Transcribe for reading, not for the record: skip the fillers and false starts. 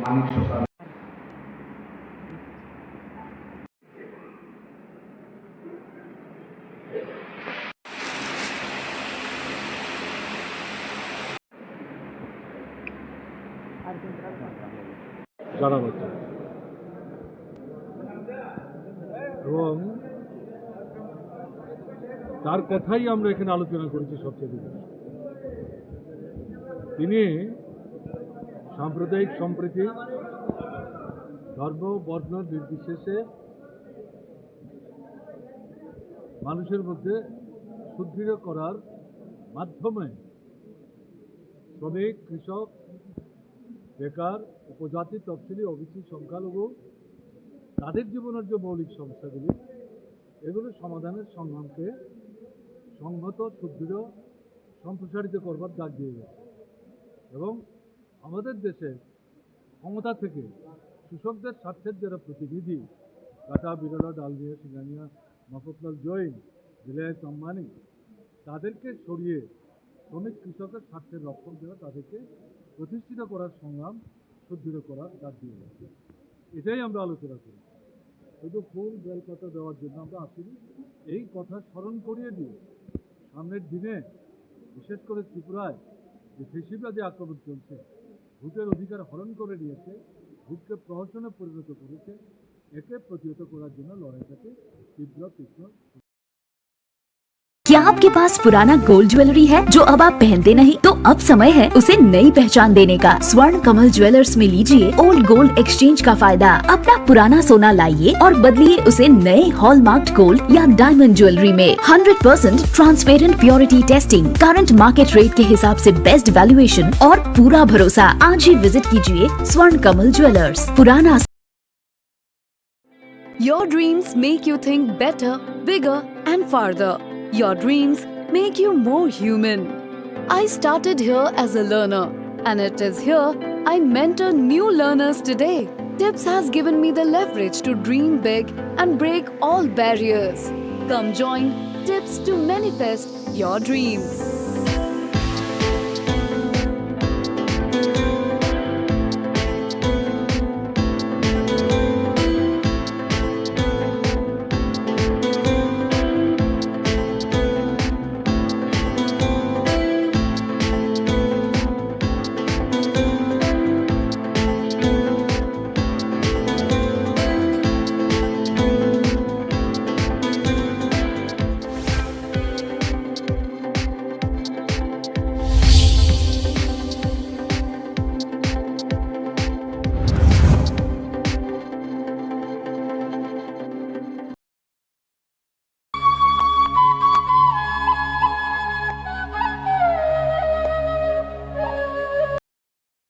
মানিক সরকার। জানা হচ্ছে এবং তার কথাই আমরা এখানে আলোচনা করেছি সবচেয়ে বেশি। তিনি সাম্প্রদায়িক সম্প্রীতি, ধর্ম, বর্ণ নির্বিশেষে মানুষের মধ্যে সুদৃঢ় করার মাধ্যমে শ্রমিক, কৃষক, বেকার, উপজাতি, তফসিলি, ওবিসি, সংখ্যালঘু তাদের জীবনের যে মৌলিক সমস্যাগুলি, এগুলো সমাধানের সংগ্রামকে সংহত, সুদৃঢ়, সম্প্রসারিত করবার ডাক দিয়ে গেছে এবং আমাদের দেশের ক্ষমতা থেকে কৃষকদের স্বার্থের যারা প্রতিনিধি, টাটা, বিরলা, ডালমিয়া, সিঙ্গানিয়া, মফতলাল জৈন, রিলায়েন্স আম্বানি, তাদেরকে সরিয়ে শ্রমিক কৃষকের স্বার্থের রক্ষক যারা, তাদেরকে প্রতিষ্ঠিত করার সংগ্রাম সুদৃঢ় করার ডাক দিয়ে গেছে। এটাই আমরা আলোচনা করি। শুধু ফুল বেলপাতা দেওয়ার জন্য আমরা আসিনি, এই কথা স্মরণ করিয়ে দিয়ে সামনের দিনে বিশেষ করে ত্রিপুরায় যে ফেসিবাদী আক্রমণ চলছে, ভোটের অধিকার হরণ করে নিয়েছে, ভোটকে প্রহসনে পরিণত করেছে, একে প্রতিহত করার জন্য লড়াইটাকে তীব্র। क्या आपके पास पुराना गोल्ड ज्वेलरी है जो अब आप पहनते नहीं? तो अब समय है उसे नई पहचान देने का। स्वर्ण कमल ज्वेलर्स में लीजिए ओल्ड गोल्ड एक्सचेंज का फायदा। अपना पुराना सोना लाइए और बदलिए उसे नए हॉलमार्क्ड गोल्ड या डायमंड ज्वेलरी में। 100% transparent purity testing, current market rate के हिसाब से बेस्ट वैल्यूएशन और पूरा भरोसा। आज ही विजिट कीजिए स्वर्ण कमल ज्वेलर्स, पुराना। Your dreams make you think better, bigger and farther. Your dreams make you more human. I started here as a learner, and it is here I mentor new learners today. TIPS has given me the leverage to dream big and break all barriers. Come join TIPS to manifest your dreams.